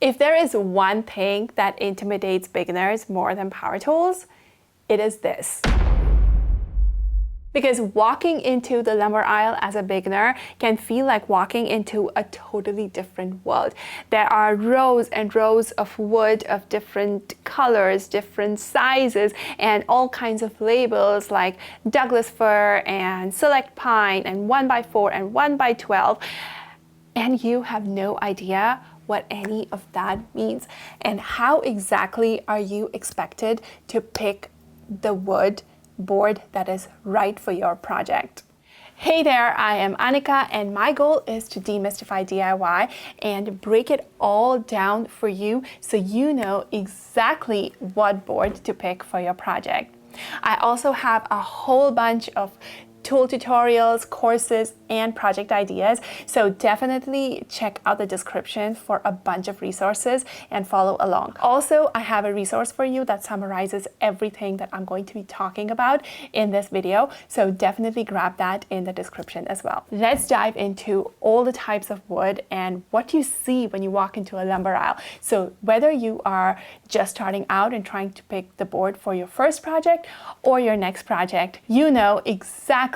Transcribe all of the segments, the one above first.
If there is one thing that intimidates beginners more than power tools, it is this. Because walking into the lumber aisle as a beginner can feel like walking into a totally different world. There are rows and rows of wood of different colors, different sizes, and all kinds of labels like Douglas fir and select pine and 1x4 and 1x12. And you have no idea what any of that means. And how exactly are you expected to pick the wood board that is right for your project? Hey there, I am Anika, and my goal is to demystify DIY and break it all down for you so you know exactly what board to pick for your project. I also have a whole bunch of tool tutorials, courses, and project ideas. So definitely check out the description for a bunch of resources and follow along. Also, I have a resource for you that summarizes everything that I'm going to be talking about in this video. So definitely grab that in the description as well. Let's dive into all the types of wood and what you see when you walk into a lumber aisle. So whether you are just starting out and trying to pick the board for your first project or your next project, you know exactly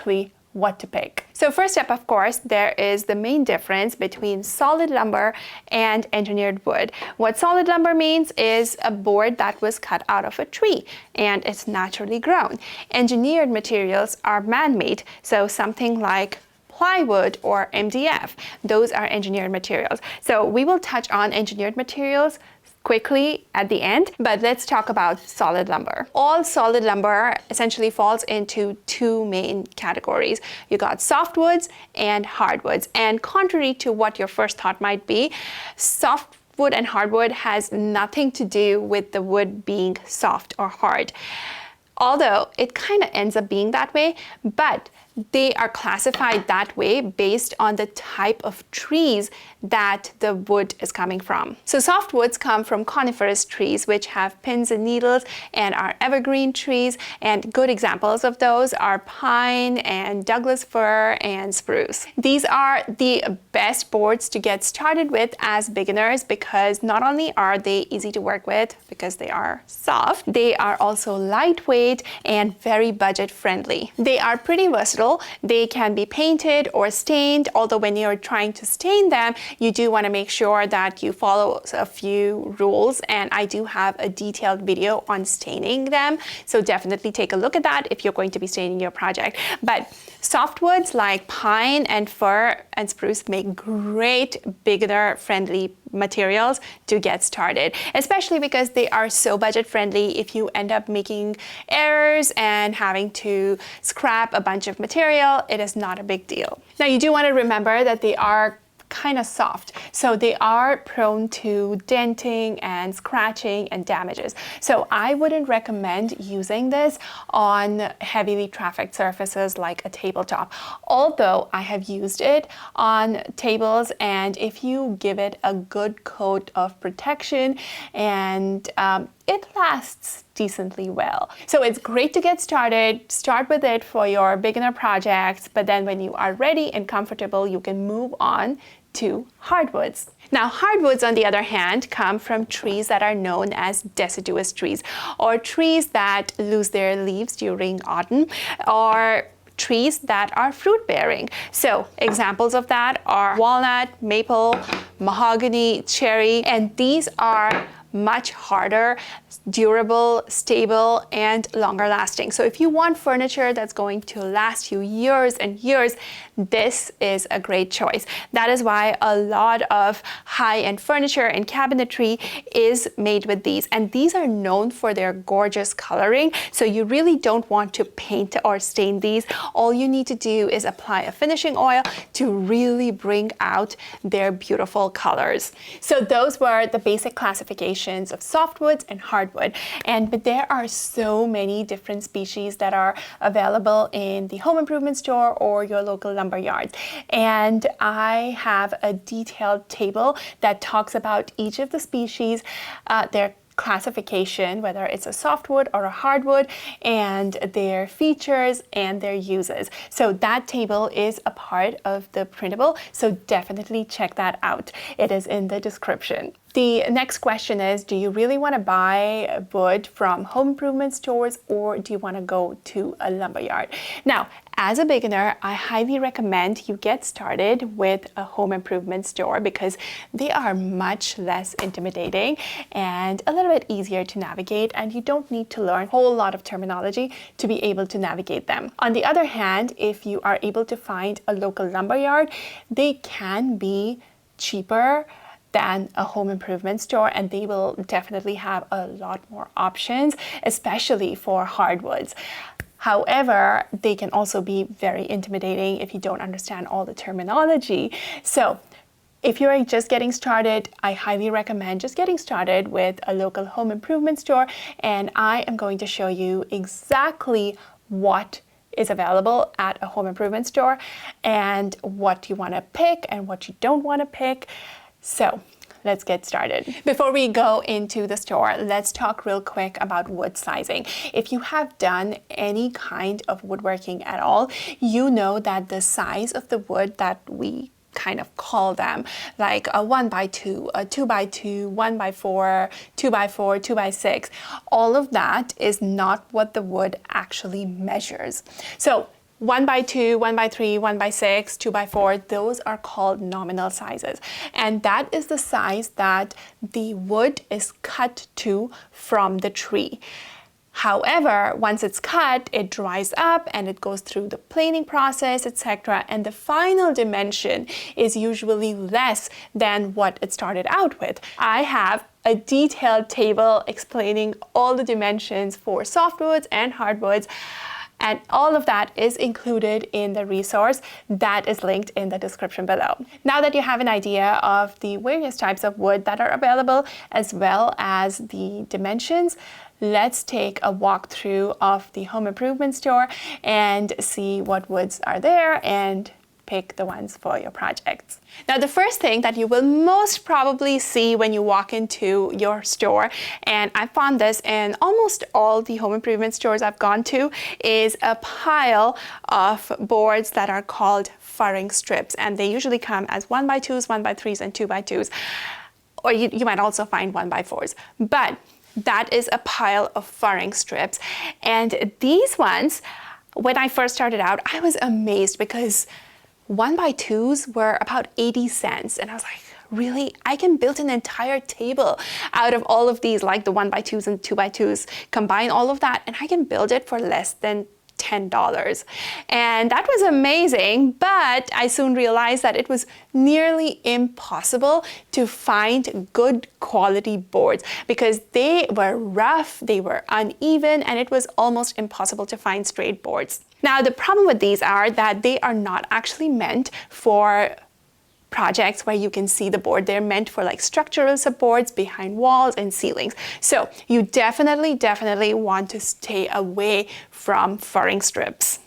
what to pick. So first up, of course, there is the main difference between solid lumber and engineered wood. What solid lumber means is a board that was cut out of a tree and it's naturally grown. Engineered materials are man-made, so something like plywood or MDF, those are engineered materials. So we will touch on engineered materials quickly at the end, but let's talk about solid lumber. All solid lumber essentially falls into two main categories. You got softwoods and hardwoods, and contrary to what your first thought might be, softwood and hardwood has nothing to do with the wood being soft or hard. Although it kind of ends up being that way, but they are classified that way based on the type of trees that the wood is coming from. So softwoods come from coniferous trees, which have pins and needles and are evergreen trees, and good examples of those are pine and Douglas fir and spruce. These are the best boards to get started with as beginners because not only are they easy to work with because they are soft, they are also lightweight and very budget friendly. They are pretty versatile. They can be painted or stained, although when you're trying to stain them, you do want to make sure that you follow a few rules, and I do have a detailed video on staining them, so definitely take a look at that if you're going to be staining your project. But softwoods like pine and fir and spruce make great beginner-friendly materials to get started, especially because they are so budget friendly. If you end up making errors and having to scrap a bunch of material, it is not a big deal. Now you do want to remember that they are kind of soft, so they are prone to denting and scratching and damages. So I wouldn't recommend using this on heavily trafficked surfaces like a tabletop, although I have used it on tables, and if you give it a good coat of protection and it lasts decently well. So it's great to get started. Start with it for your beginner projects, but then when you are ready and comfortable, you can move on to hardwoods. Now, hardwoods, on the other hand, come from trees that are known as deciduous trees, or trees that lose their leaves during autumn, or trees that are fruit bearing. So examples of that are walnut, maple, mahogany, cherry, and these are much harder, durable, stable, and longer lasting. So if you want furniture that's going to last you years and years, this is a great choice. That is why a lot of high-end furniture and cabinetry is made with these, and these are known for their gorgeous coloring, so you really don't want to paint or stain these. All you need to do is apply a finishing oil to really bring out their beautiful colors. So those were the basic classifications of softwoods and hardwood, but there are so many different species that are available in the home improvement store or your local lumber yard, and I have a detailed table that talks about each of the species, their classification, whether it's a softwood or a hardwood, and their features and their uses. So that table is a part of the printable, so definitely check that out. It is in the description. The next question is, do you really want to buy wood from home improvement stores, or do you want to go to a lumber yard? Now, as a beginner, I highly recommend you get started with a home improvement store because they are much less intimidating and a little bit easier to navigate, and you don't need to learn a whole lot of terminology to be able to navigate them. On the other hand, if you are able to find a local lumber yard, they can be cheaper than a home improvement store, and they will definitely have a lot more options, especially for hardwoods. However, they can also be very intimidating if you don't understand all the terminology. So if you're just getting started, I highly recommend just getting started with a local home improvement store, and I am going to show you exactly what is available at a home improvement store and what you want to pick and what you don't want to pick. So let's get started. Before we go into the store, let's talk real quick about wood sizing. If you have done any kind of woodworking at all, you know that the size of the wood that we kind of call them, like a 1x2, a 2x2, 1x4, 2x4, 2x6, all of that is not what the wood actually measures. So 1x2, 1x3, 1x6, 2x4, those are called nominal sizes. And that is the size that the wood is cut to from the tree. However, once it's cut, it dries up and it goes through the planing process, etc. And the final dimension is usually less than what it started out with. I have a detailed table explaining all the dimensions for softwoods and hardwoods, and all of that is included in the resource that is linked in the description below. Now that you have an idea of the various types of wood that are available, as well as the dimensions, let's take a walkthrough of the home improvement store and see what woods are there and pick the ones for your projects. Now, the first thing that you will most probably see when you walk into your store, and I found this in almost all the home improvement stores I've gone to, is a pile of boards that are called furring strips, and they usually come as 1x2s, 1x3s, and 2x2s, or you might also find 1x4s, but that is a pile of furring strips. And these ones, when I first started out, I was amazed because 1x2s were about 80 cents. And I was like, really? I can build an entire table out of all of these, like the 1x2s and 2x2s, combine all of that, and I can build it for less than $10. And that was amazing, but I soon realized that it was nearly impossible to find good quality boards because they were rough, they were uneven, and it was almost impossible to find straight boards. Now, the problem with these are that they are not actually meant for projects where you can see the board. They're meant for like structural supports behind walls and ceilings. So you definitely want to stay away from furring strips.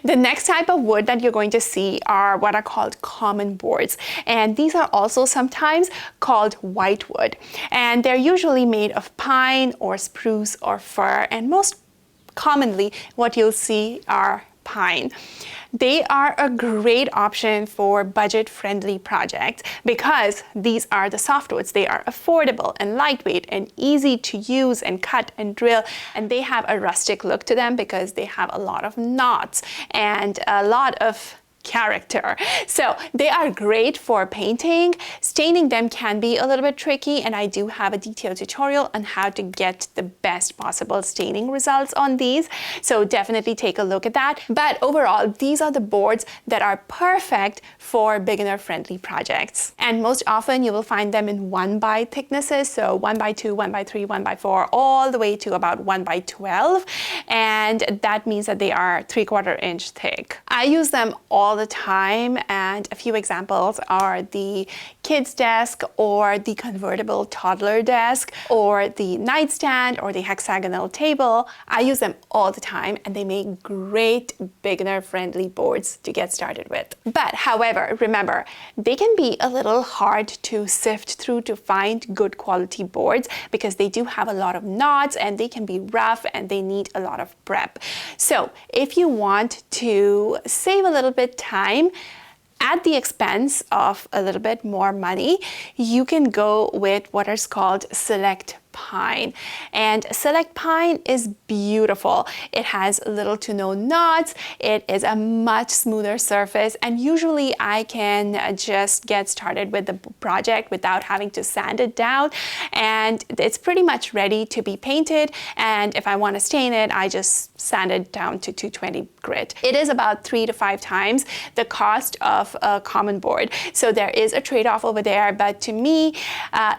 The next type of wood that you're going to see are what are called common boards, and these are also sometimes called whitewood, and they're usually made of pine or spruce or fir, and most commonly what you'll see are pine. They are a great option for budget-friendly projects because these are the softwoods. They are affordable and lightweight and easy to use and cut and drill, and they have a rustic look to them because they have a lot of knots and a lot of character. So they are great for painting. Staining them can be a little bit tricky, and I do have a detailed tutorial on how to get the best possible staining results on these. So definitely take a look at that. But overall, these are the boards that are perfect for beginner-friendly projects. And most often you will find them in 1x thicknesses, so 1x2, 1x3, 1x4, all the way to about 1x12. And that means that they are 3/4 inch thick. I use them all the time, and a few examples are the kids desk or the convertible toddler desk or the nightstand or the hexagonal table. I use them all the time, and they make great beginner friendly boards to get started with. But however, remember, they can be a little hard to sift through to find good quality boards because they do have a lot of knots and they can be rough and they need a lot of prep. So if you want to save a little bit time, at the expense of a little bit more money, you can go with what is called select pine. And select pine is beautiful. It has little to no knots. It is a much smoother surface, and usually I can just get started with the project without having to sand it down, and it's pretty much ready to be painted. And if I want to stain it, I just sand it down to 220 grit. It is about 3 to 5 times the cost of a common board, so there is a trade-off over there, but to me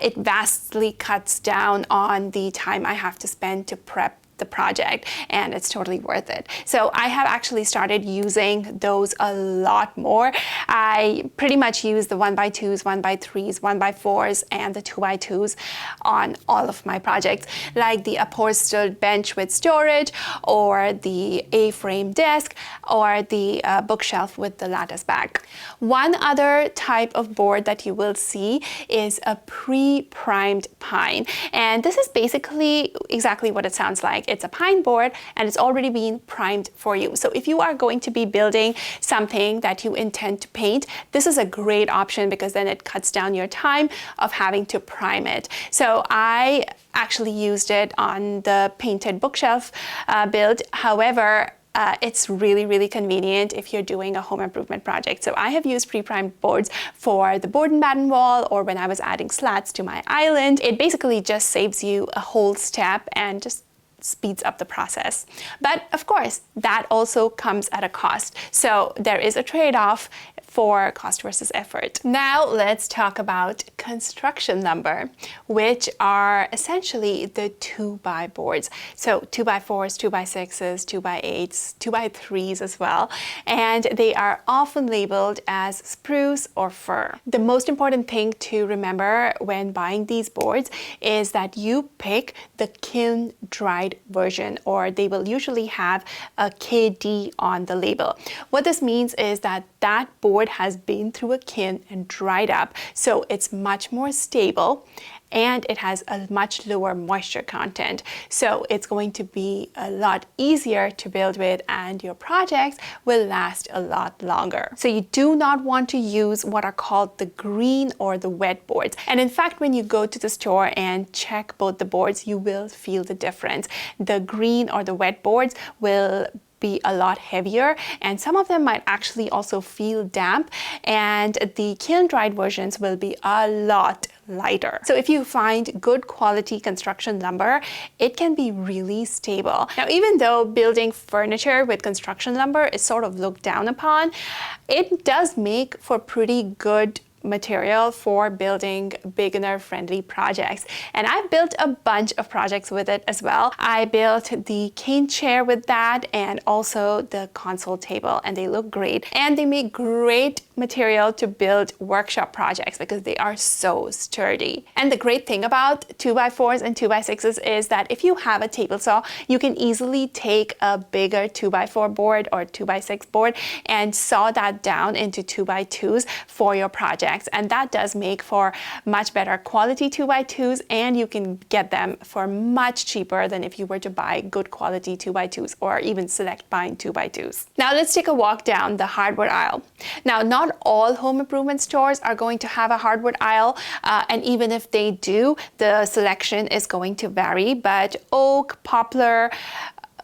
it vastly cuts down on the time I have to spend to prep the project, and it's totally worth it. So I have actually started using those a lot more. I pretty much use the 1x2s, 1x3s, 1x4s, and the 2x2s on all of my projects, like the upholstered bench with storage, or the A-frame desk, or the bookshelf with the lattice back. One other type of board that you will see is a pre-primed pine, and this is basically exactly what it sounds like. It's a pine board, and it's already been primed for you. So if you are going to be building something that you intend to paint, this is a great option, because then it cuts down your time of having to prime it. So I actually used it on the painted bookshelf build. However, it's really convenient if you're doing a home improvement project. So I have used pre-primed boards for the board and batten wall, or when I was adding slats to my island. It basically just saves you a whole step and just speeds up the process. But of course, that also comes at a cost. So there is a trade-off for cost versus effort. Now let's talk about construction lumber, which are essentially the 2x boards. So 2x4s, 2x6s, 2x8s, 2x3s as well. And they are often labeled as spruce or fir. The most important thing to remember when buying these boards is that you pick the kiln dried version, or they will usually have a KD on the label. What this means is that that board has been through a kiln and dried up, so it's much more stable, and it has a much lower moisture content. So it's going to be a lot easier to build with, and your projects will last a lot longer. So you do not want to use what are called the green or the wet boards. And in fact, when you go to the store and check both the boards, you will feel the difference. The green or the wet boards will be a lot heavier, and some of them might actually also feel damp, and the kiln dried versions will be a lot lighter. So if you find good quality construction lumber, it can be really stable. Now, even though building furniture with construction lumber is sort of looked down upon, it does make for pretty good material for building beginner-friendly projects. And I've built a bunch of projects with it as well. I built the cane chair with that, and also the console table, and they look great. And they make great material to build workshop projects because they are so sturdy. And the great thing about 2x4s and 2x6s is that if you have a table saw, you can easily take a bigger 2x4 board or 2x6 board and saw that down into 2x2s for your project. And that does make for much better quality 2x2s, and you can get them for much cheaper than if you were to buy good quality 2x2s or even select pine 2x2s. Now let's take a walk down the hardwood aisle. Now, not all home improvement stores are going to have a hardwood aisle, and even if they do, the selection is going to vary, but oak, poplar,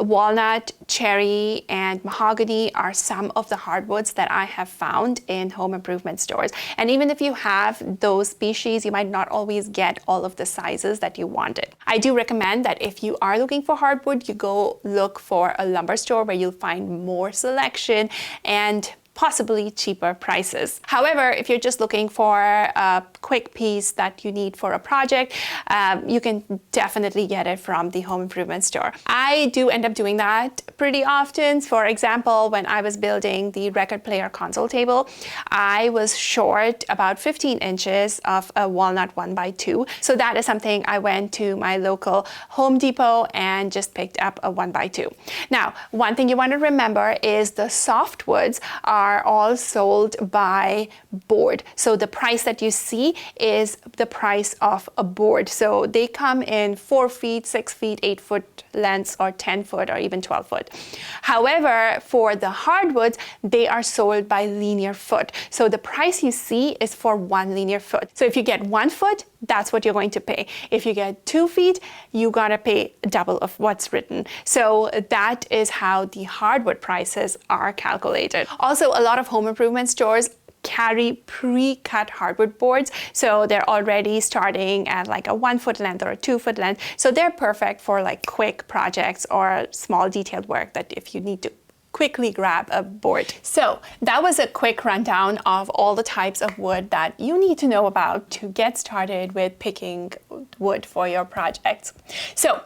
walnut, cherry, and mahogany are some of the hardwoods that I have found in home improvement stores. And even if you have those species, you might not always get all of the sizes that you wanted. I do recommend that if you are looking for hardwood, you go look for a lumber store where you'll find more selection and possibly cheaper prices. However, if you're just looking for a quick piece that you need for a project, you can definitely get it from the home improvement store. I do end up doing that pretty often. For example, when I was building the record player console table, I was short about 15 inches of a walnut 1x2. So that is something I went to my local Home Depot and just picked up a 1x2. Now, one thing you want to remember is the softwoods are are all sold by board. So the price that you see is the price of a board. So they come in 4 feet, 6 feet, 8 foot lengths, or 10 foot, or even 12 foot. However, for the hardwoods, they are sold by linear foot. So the price you see is for 1 linear foot. So if you get 1 foot, that's what you're going to pay. If you get 2 feet, you gotta pay double of what's written. So that is how the hardwood prices are calculated. Also, a lot of home improvement stores carry pre-cut hardwood boards, so they're already starting at like a 1 foot length or a 2 foot length, so they're perfect for like quick projects or small detailed work that if you need to quickly grab a board. So that was a quick rundown of all the types of wood that you need to know about to get started with picking wood for your projects. So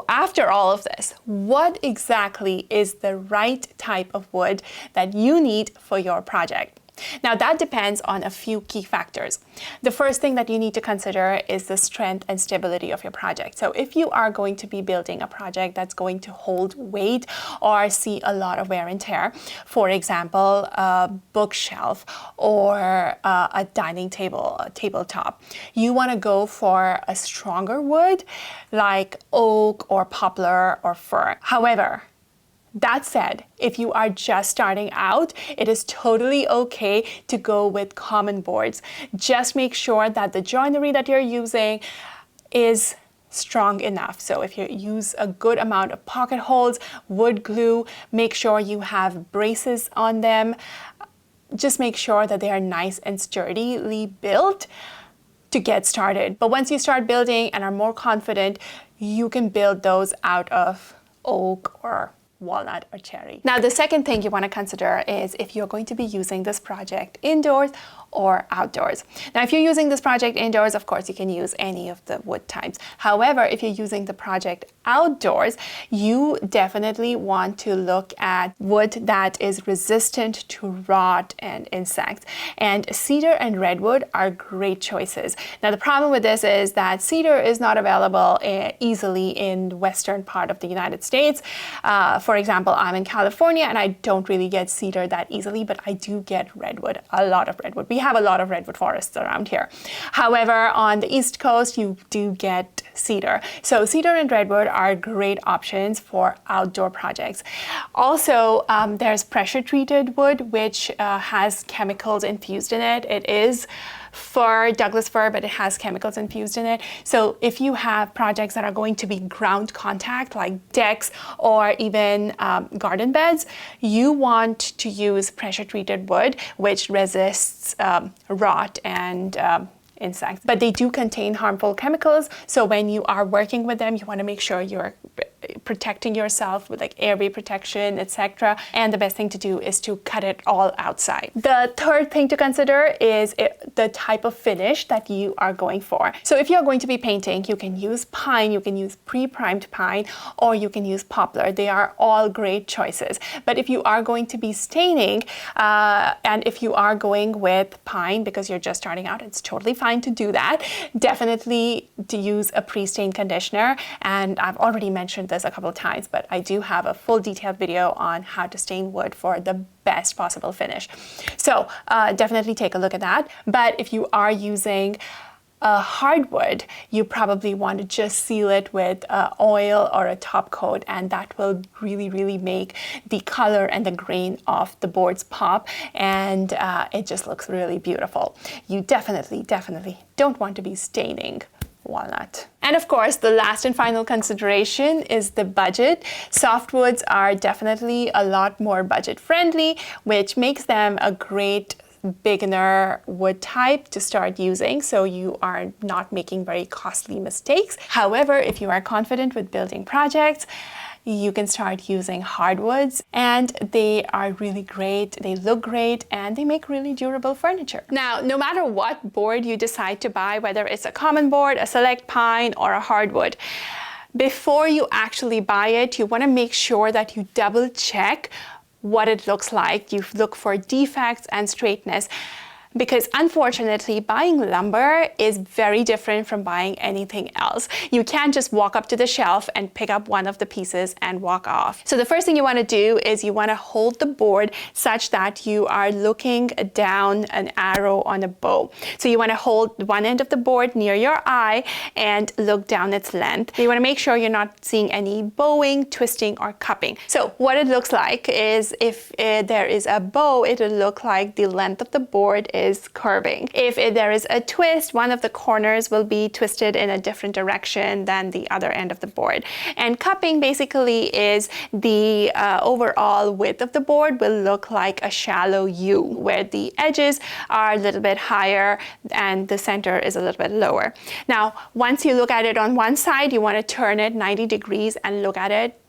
after all of this, what exactly is the right type of wood that you need for your project? Now that depends on a few key factors. The first thing that you need to consider is the strength and stability of your project. So if you are going to be building a project that's going to hold weight or see a lot of wear and tear, for example, a bookshelf or a dining table, a tabletop, you want to go for a stronger wood like oak or poplar or fir. However, that said, if you are just starting out, it is totally okay to go with common boards. Just make sure that the joinery that you're using is strong enough. So if you use a good amount of pocket holes, wood glue, make sure you have braces on them. Just make sure that they are nice and sturdily built to get started. But once you start building and are more confident, you can build those out of oak or walnut or cherry. Now, the second thing you want to consider is if you're going to be using this project indoors or outdoors. Now, if you're using this project indoors, of course, you can use any of the wood types. However, if you're using the project outdoors, you definitely want to look at wood that is resistant to rot and insects. And cedar and redwood are great choices. Now, the problem with this is that cedar is not available easily in the western part of the United States. For example, I'm in California and I don't really get cedar that easily, but I do get redwood, a lot of redwood. We have a lot of redwood forests around here. However, on the East Coast, you do get cedar. So cedar and redwood are great options for outdoor projects. Also, there's pressure treated wood, which has chemicals infused in it. It is fir, Douglas fir, but it has chemicals infused in it. So if you have projects that are going to be ground contact, like decks or even garden beds, you want to use pressure treated wood, which resists rot and insects. But they do contain harmful chemicals, so when you are working with them, you want to make sure you're protecting yourself with like airway protection, etc. And the best thing to do is to cut it all outside. The third thing to consider is the type of finish that you are going for. So if you're going to be painting, you can use pine, you can use pre-primed pine, or you can use poplar. They are all great choices. But if you are going to be staining, and if you are going with pine because you're just starting out, it's totally fine to do that. Definitely to use a pre-stain conditioner. And I've already mentioned this a couple of times, but I do have a full detailed video on how to stain wood for the best possible finish. So definitely take a look at that. But if you are using a hardwood, you probably want to just seal it with oil or a top coat, and that will really make the color and the grain of the boards pop, and it just looks really beautiful. You definitely don't want to be staining walnut. And of course, the last and final consideration is the budget. Softwoods are definitely a lot more budget friendly, which makes them a great beginner wood type to start using, so you are not making very costly mistakes. However, if you are confident with building projects, you can start using hardwoods, and they are really great, they look great, and they make really durable furniture. Now, no matter what board you decide to buy, whether it's a common board, a select pine, or a hardwood, before you actually buy it, you want to make sure that you double check what it looks like. You look for defects and straightness. because unfortunately buying lumber is very different from buying anything else. You can't just walk up to the shelf and pick up one of the pieces and walk off. So the first thing you want to do is you want to hold the board such that you are looking down an arrow on a bow. So you want to hold one end of the board near your eye and look down its length. You want to make sure you're not seeing any bowing, twisting, or cupping. So what it looks like is if there is a bow, it will look like the length of the board is curving. If there is a twist, one of the corners will be twisted in a different direction than the other end of the board. And cupping basically is the overall width of the board will look like a shallow U, where the edges are a little bit higher and the center is a little bit lower. Now, once you look at it on one side, you want to turn it 90 degrees and look at it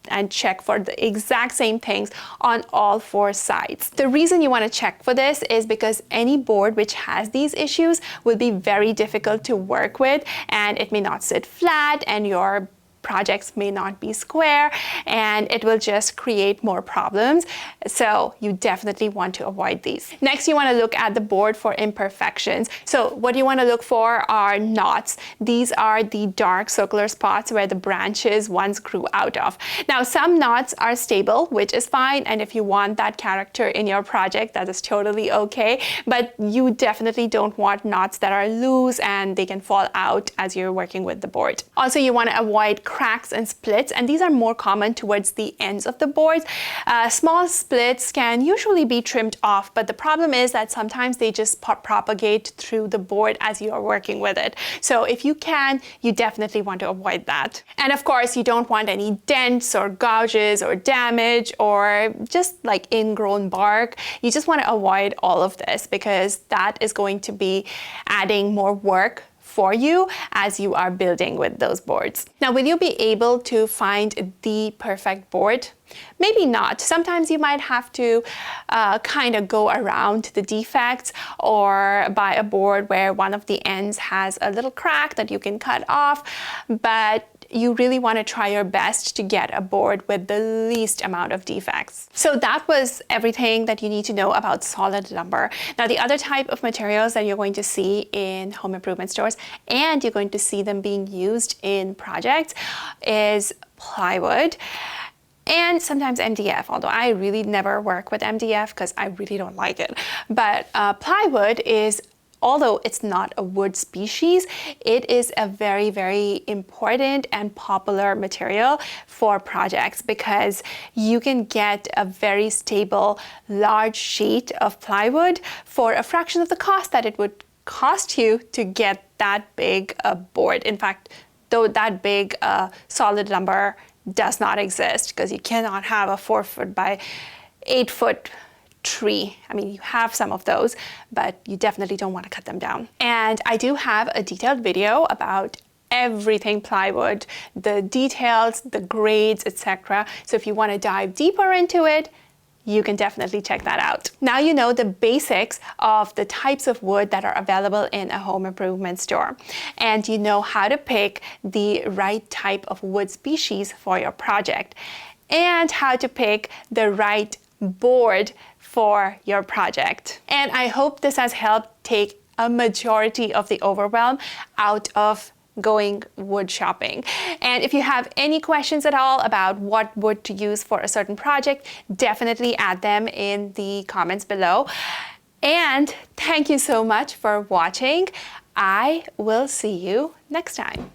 and check for the exact same things on all four sides. The reason you want to check for this is because any board which has these issues will be very difficult to work with, and it may not sit flat, and your projects may not be square, and it will just create more problems. So you definitely want to avoid these. Next, you want to look at the board for imperfections. So what you want to look for are knots. These are the dark circular spots where the branches once grew out of. Now, some knots are stable, which is fine, and if you want that character in your project, that is totally okay, but you definitely don't want knots that are loose and they can fall out as you're working with the board. Also, you want to avoid cracks and splits, and these are more common towards the ends of the boards. Small splits can usually be trimmed off, but the problem is that sometimes they just propagate through the board as you are working with it. So if you can, you definitely want to avoid that. And of course, you don't want any dents or gouges or damage or just like ingrown bark. You just want to avoid all of this because that is going to be adding more work for you as you are building with those boards. Now, will you be able to find the perfect board? Maybe not. Sometimes you might have to kind of go around the defects or buy a board where one of the ends has a little crack that you can cut off, but you really want to try your best to get a board with the least amount of defects. So that was everything that you need to know about solid lumber. Now, the other type of materials that you're going to see in home improvement stores, and you're going to see them being used in projects, is plywood and sometimes MDF, although I really never work with MDF because I really don't like it. But plywood is, although it's not a wood species, it is a very, very important and popular material for projects because you can get a very stable, large sheet of plywood for a fraction of the cost that it would cost you to get that big a board. In fact, though that big solid lumber does not exist because you cannot have a 4 foot by 8 foot tree. I mean, you have some of those, but you definitely don't want to cut them down. And I do have a detailed video about everything plywood, the details, the grades, etc. So if you want to dive deeper into it, you can definitely check that out. Now you know the basics of the types of wood that are available in a home improvement store, and you know how to pick the right type of wood species for your project, and how to pick the right board for your project. And I hope this has helped take a majority of the overwhelm out of going wood shopping. And if you have any questions at all about what wood to use for a certain project, definitely add them in the comments below. And thank you so much for watching. I will see you next time.